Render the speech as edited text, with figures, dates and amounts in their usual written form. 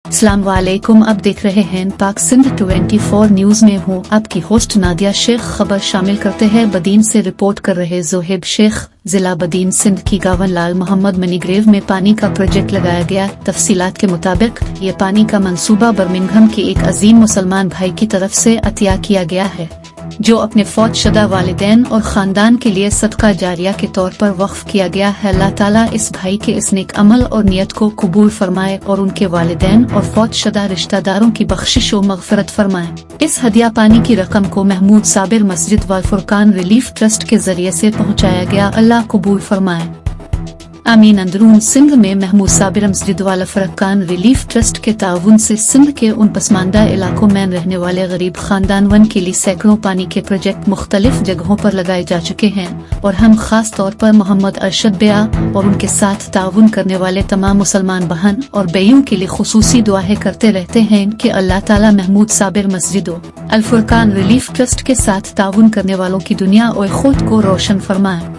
अस्सलाम वालेकुम। अब देख रहे हैं पाक सिंध 24 न्यूज में हूँ आपकी होस्ट नादिया शेख। खबर शामिल करते हैं बदीन से रिपोर्ट कर रहे जोहेब शेख। जिला बदीन सिंध की गावन लाल मोहम्मद मनीग्रेव में पानी का प्रोजेक्ट लगाया गया। तफसीलात के मुताबिक ये पानी का मंसूबा बर्मिंघम के एक अजीम मुसलमान भाई की तरफ से अतिया किया गया है, जो अपने फौत शुदा वालिदैन और खानदान के लिए सदका जारिया के तौर पर वक्फ किया गया है। अल्लाह ताला इस भाई के इस नेक अमल और नियत को कबूल फरमाए और उनके वालिदैन और फौत शुदा रिश्तेदारों की बख्शिश व मगफरत फरमाए। इस हदिया पानी की रकम को महमूद साबिर मस्जिद व फुरकान रिलीफ ट्रस्ट के जरिए से पहुँचाया गया। अल्लाह कबूल फरमाए, आमीन। अंदरून सिंध में महमूद साबिर मस्जिद वाला फुरकान रिलीफ ट्रस्ट के ताउन से सिंध के उन पसमानदा इलाकों में रहने वाले गरीब खानदानवन के लिए सैकड़ों पानी के प्रोजेक्ट मुख्तलिफ जगहों पर लगाए जा चुके हैं और हम खास तौर पर मोहम्मद अरशद बेया और उनके साथ ताउन करने वाले तमाम मुसलमान बहन और बेयों के लिए खुसूसी दुआएं करते रहते हैं कि अल्लाह ताला महमूद साबिर मस्जिद अल फुरकान रिलीफ ट्रस्ट के साथ ताउन करने वालों की दुनिया और खुद को रोशन फरमाए।